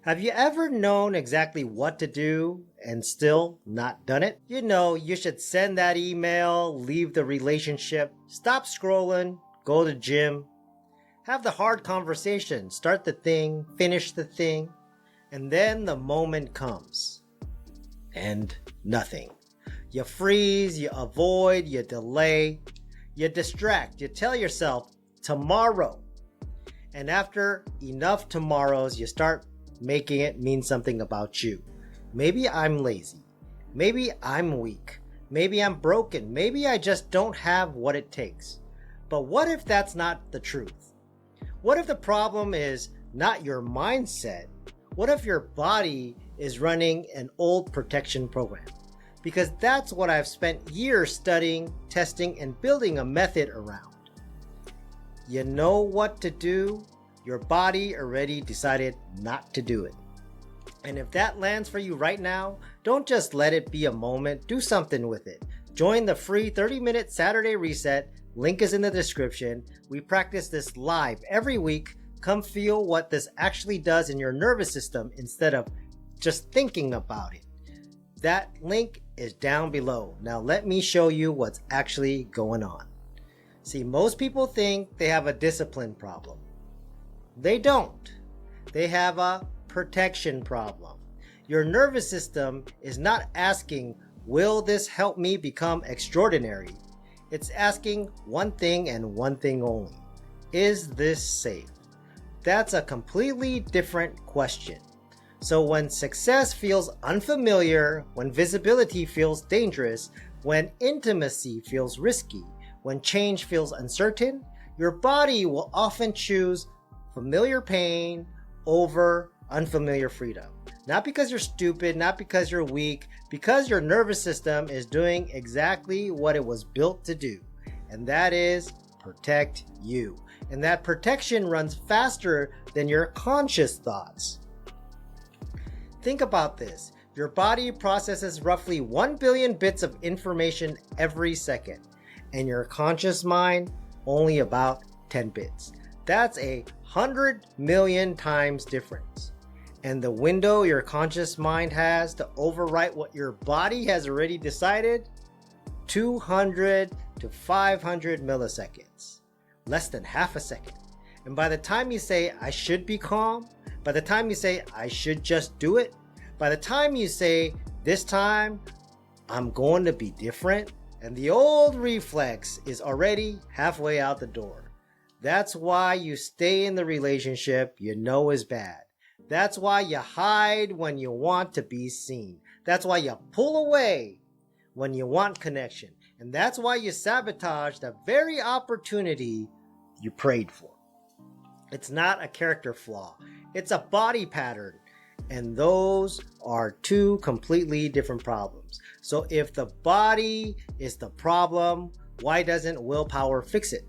Have you ever known exactly what to do and still not done it? You know, you should send that email, leave the relationship, stop scrolling, go to the gym, have the hard conversation, start the thing, finish the thing, and then the moment comes. And nothing. You freeze, you avoid, you delay, you distract, you tell yourself, tomorrow. And after enough tomorrows, you start making it mean something about you. Maybe I'm lazy. Maybe I'm weak. Maybe I'm broken. Maybe I just don't have what it takes. But what if that's not the truth? What if the problem is not your mindset? What if your body is running an old protection program? Because that's what I've spent years studying, testing, and building a method around. You know what to do. Your body already decided not to do it. And if that lands for you right now, don't just let it be a moment, do something with it. Join the free 30-minute Saturday reset, link is in the description. We practice this live every week. Come feel what this actually does in your nervous system instead of just thinking about it. That link is down below. Now let me show you what's actually going on. See, most people think they have a discipline problem. They don't. They have a protection problem. Your nervous system is not asking, will this help me become extraordinary? It's asking one thing and one thing only. Is this safe? That's a completely different question. So when success feels unfamiliar, when visibility feels dangerous, when intimacy feels risky, when change feels uncertain, your body will often choose familiar pain over unfamiliar freedom. Not because you're stupid, not because you're weak, because your nervous system is doing exactly what it was built to do, and that is protect you. And that protection runs faster than your conscious thoughts. Think about this. Your body processes roughly 1 billion bits of information every second, and your conscious mind only about 10 bits. That's 100 million times difference. And the window your conscious mind has to overwrite what your body has already decided, 200 to 500 milliseconds. Less than half a second. And by the time you say, I should be calm, by the time you say, I should just do it, by the time you say, this time, I'm going to be different, and the old reflex is already halfway out the door. That's why you stay in the relationship you know is bad. That's why you hide when you want to be seen. That's why you pull away when you want connection. And that's why you sabotage the very opportunity you prayed for. It's not a character flaw. It's a body pattern. And those are two completely different problems. So if the body is the problem, why doesn't willpower fix it?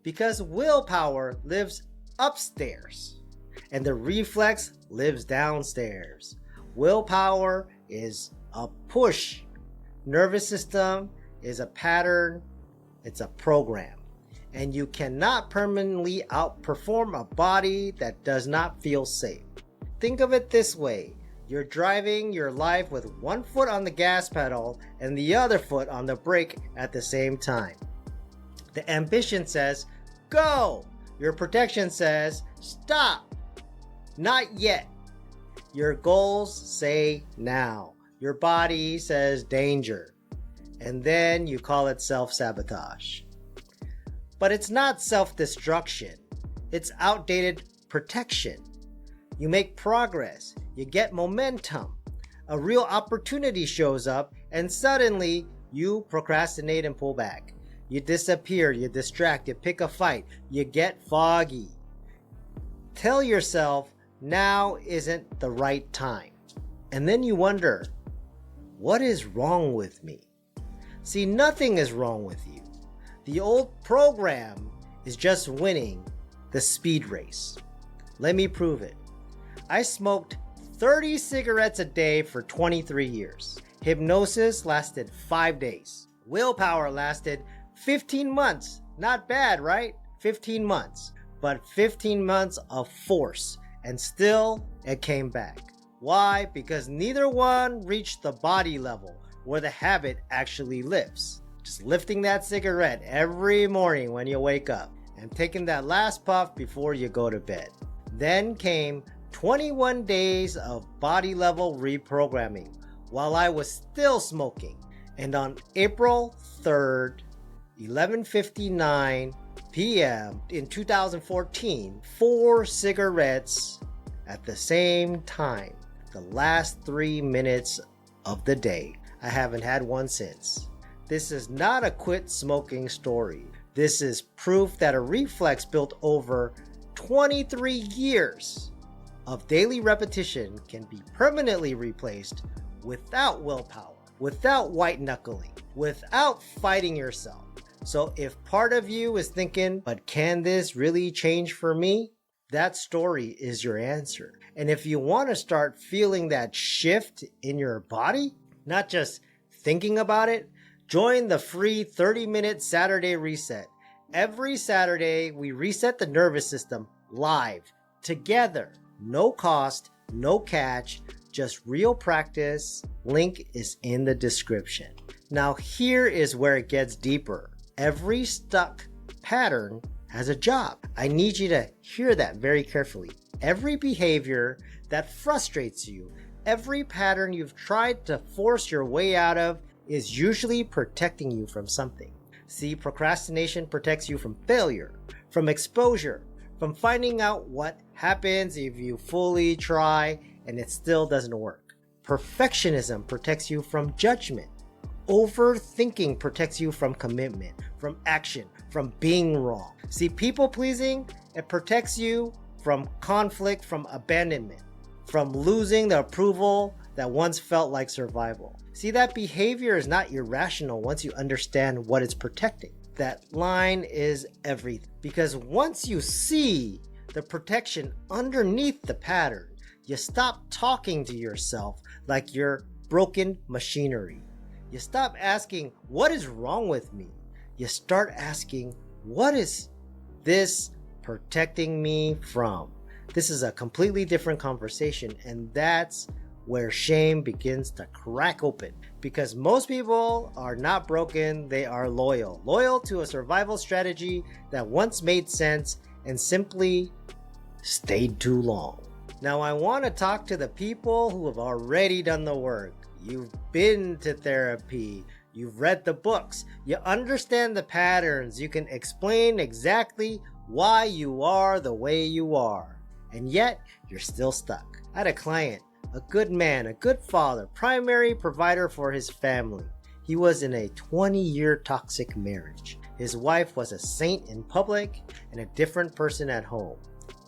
Because willpower lives upstairs and the reflex lives downstairs. Willpower is a push. Nervous system is a pattern. It's a program. And you cannot permanently outperform a body that does not feel safe. Think of it this way. You're driving your life with one foot on the gas pedal and the other foot on the brake at the same time. The ambition says, go! Your protection says, stop! Not yet. Your goals say now. Your body says danger. And then you call it self-sabotage. But it's not self-destruction. It's outdated protection. You make progress. You get momentum. A real opportunity shows up and suddenly you procrastinate and pull back. You disappear, you distract, you pick a fight, you get foggy. Tell yourself now isn't the right time. And then you wonder, what is wrong with me? See, nothing is wrong with you. The old program is just winning the speed race. Let me prove it. I smoked 30 cigarettes a day for 23 years. Hypnosis lasted 5 days. Willpower lasted 15 months. Not bad, right? 15 months. But 15 months of force. And still, it came back. Why? Because neither one reached the body level where the habit actually lives. Just lifting that cigarette every morning when you wake up and taking that last puff before you go to bed. Then came 21 days of body level reprogramming while I was still smoking. And on April 3rd, 11:59 p.m. in 2014, 4 cigarettes at the same time. The last 3 minutes of the day. I haven't had one since. This is not a quit smoking story. This is proof that a reflex built over 23 years of daily repetition can be permanently replaced without willpower, without white knuckling, without fighting yourself. So if part of you is thinking, but can this really change for me? That story is your answer. And if you want to start feeling that shift in your body, not just thinking about it, join the free 30-minute Saturday reset. Every Saturday, we reset the nervous system live, together. No cost, no catch, just real practice. Link is in the description. Now here is where it gets deeper. Every stuck pattern has a job. I need you to hear that very carefully. Every behavior that frustrates you, every pattern you've tried to force your way out of is usually protecting you from something. See, procrastination protects you from failure, from exposure, from finding out what happens if you fully try and it still doesn't work. Perfectionism protects you from judgment. Overthinking protects you from commitment, from action, from being wrong. See, people pleasing, it protects you from conflict, from abandonment, from losing the approval that once felt like survival. See, that behavior is not irrational once you understand what it's protecting. That line is everything. Because once you see the protection underneath the pattern, you stop talking to yourself like you're broken machinery. You stop asking, what is wrong with me? You start asking, what is this protecting me from? This is a completely different conversation, and that's where shame begins to crack open. Because most people are not broken, they are loyal. Loyal to a survival strategy that once made sense and simply stayed too long. Now I want to talk to the people who have already done the work. You've been to therapy, you've read the books, you understand the patterns, you can explain exactly why you are the way you are, and yet you're still stuck. I had a client, a good man, a good father, primary provider for his family. He was in a 20-year toxic marriage. His wife was a saint in public and a different person at home.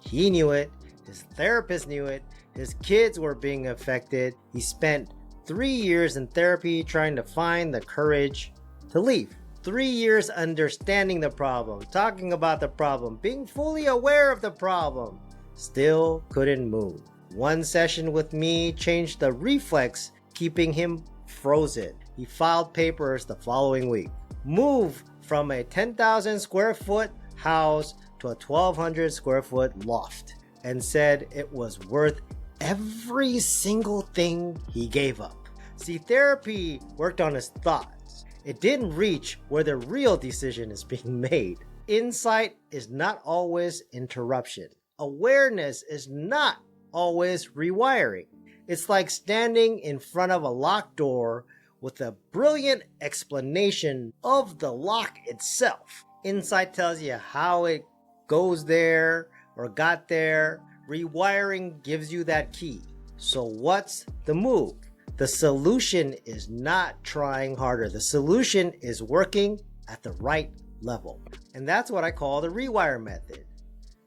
He knew it, his therapist knew it, his kids were being affected. He spent 3 years in therapy trying to find the courage to leave. 3 years understanding the problem, talking about the problem, being fully aware of the problem. Still couldn't move. One session with me changed the reflex, keeping him frozen. He filed papers the following week. Moved from a 10,000 square foot house to a 1,200 square foot loft. And said it was worth every single thing he gave up. See, therapy worked on his thoughts. It didn't reach where the real decision is being made. Insight is not always interruption. Awareness is not always rewiring. It's like standing in front of a locked door with a brilliant explanation of the lock itself. Insight tells you how it goes there or got there. Rewiring gives you that key. So what's the move? The solution is not trying harder. The solution is working at the right level. And that's what I call the Rewire Method.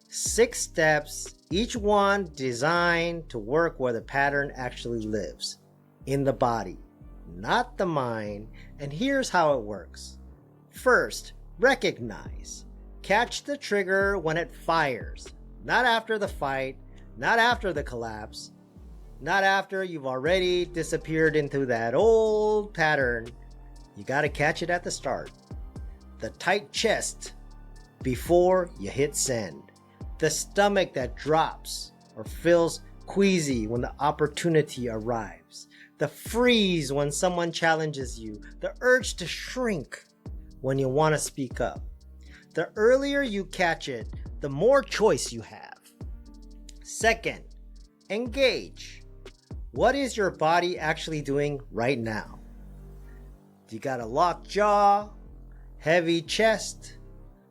6 steps, each one designed to work where the pattern actually lives. In the body, not the mind. And here's how it works. First, recognize. Catch the trigger when it fires. Not after the fight, not after the collapse, not after you've already disappeared into that old pattern. You gotta catch it at the start. The tight chest before you hit send. The stomach that drops or feels queasy when the opportunity arrives, the freeze when someone challenges you, the urge to shrink when you want to speak up. The earlier you catch it, the more choice you have. Second, engage. What is your body actually doing right now? You got a locked jaw, heavy chest,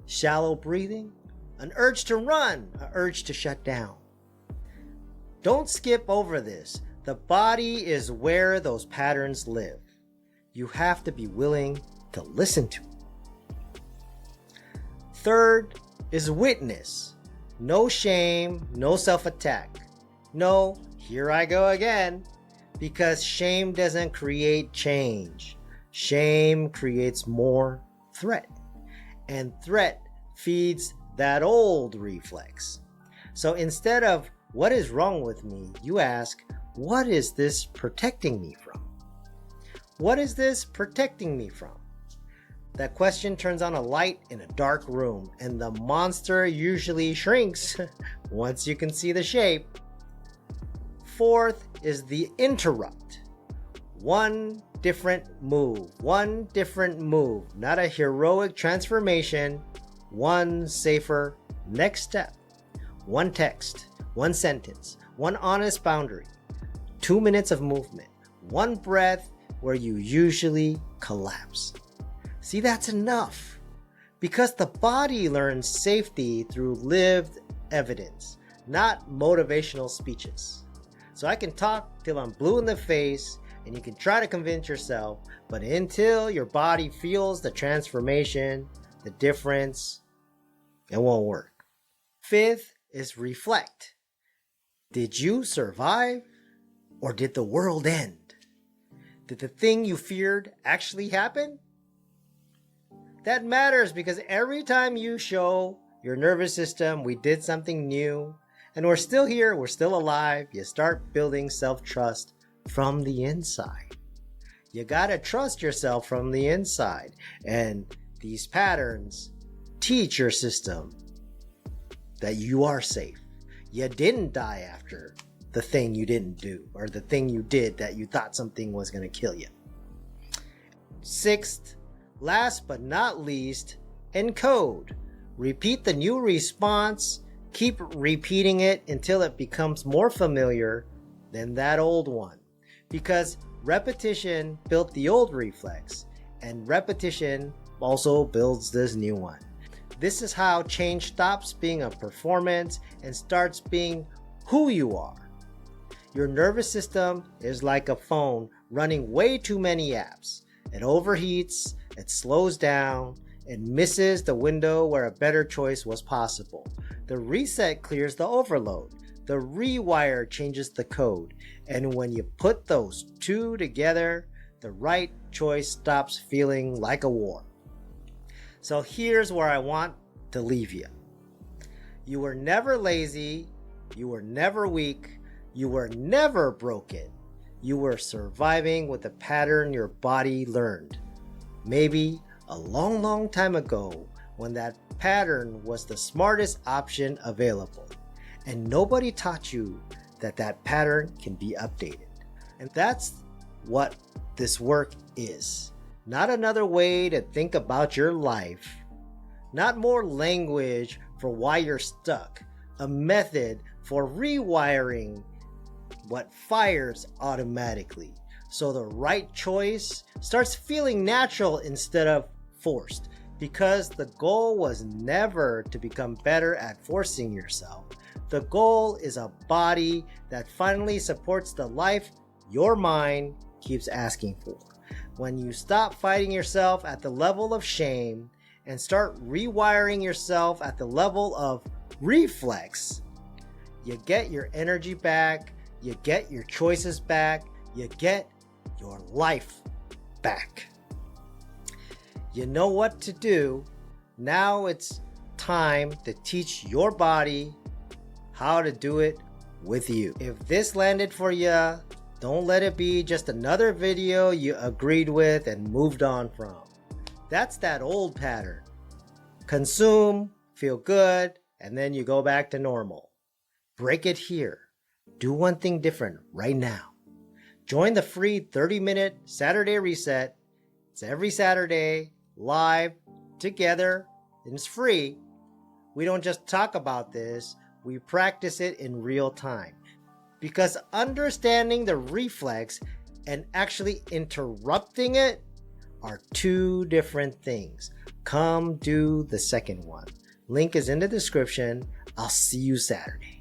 shallow breathing, an urge to run, an urge to shut down. Don't skip over this. The body is where those patterns live. You have to be willing to listen to it. Third is witness. No shame, no self-attack. No, here I go again. Because shame doesn't create change. Shame creates more threat. And threat feeds that old reflex. So instead of what is wrong with me, you ask, what is this protecting me from? What is this protecting me from? That question turns on a light in a dark room, and the monster usually shrinks once you can see the shape. Fourth is the interrupt. One different move, not a heroic transformation, one safer next step, one text, one sentence, one honest boundary, 2 minutes of movement, one breath where you usually collapse. See, that's enough because the body learns safety through lived evidence, not motivational speeches. So I can talk till I'm blue in the face and you can try to convince yourself, but until your body feels the transformation, the difference, it won't work. Fifth is reflect. Did you survive or did the world end? Did the thing you feared actually happen? That matters because every time you show your nervous system we did something new and we're still here, we're still alive, you start building self-trust from the inside. You gotta trust yourself from the inside, and these patterns teach your system that you are safe. You didn't die after the thing you didn't do or the thing you did that you thought something was gonna kill you. Sixth, last but not least, encode. Repeat the new response. Keep repeating it until it becomes more familiar than that old one. Because repetition built the old reflex, and repetition also builds this new one. This is how change stops being a performance and starts being who you are. Your nervous system is like a phone running way too many apps. It overheats, it slows down, it misses the window where a better choice was possible. The reset clears the overload. The rewire changes the code. And when you put those two together, the right choice stops feeling like a war. So here's where I want to leave you. You were never lazy. You were never weak. You were never broken. You were surviving with a pattern your body learned. Maybe a long, long time ago when that pattern was the smartest option available. And nobody taught you that that pattern can be updated. And that's what this work is. Not another way to think about your life. Not more language for why you're stuck. A method for rewiring what fires automatically. So the right choice starts feeling natural instead of forced. Because the goal was never to become better at forcing yourself. The goal is a body that finally supports the life your mind keeps asking for. When you stop fighting yourself at the level of shame and start rewiring yourself at the level of reflex, you get your energy back, you get your choices back, you get your life back. You know what to do. Now it's time to teach your body how to do it with you. If this landed for you, don't let it be just another video you agreed with and moved on from. That's that old pattern. Consume, feel good, and then you go back to normal. Break it here. Do one thing different right now. Join the free 30-minute Saturday reset. It's every Saturday, live, together, and it's free. We don't just talk about this, we practice it in real time. Because understanding the reflex and actually interrupting it are two different things. Come do the second one. Link is in the description. I'll see you Saturday.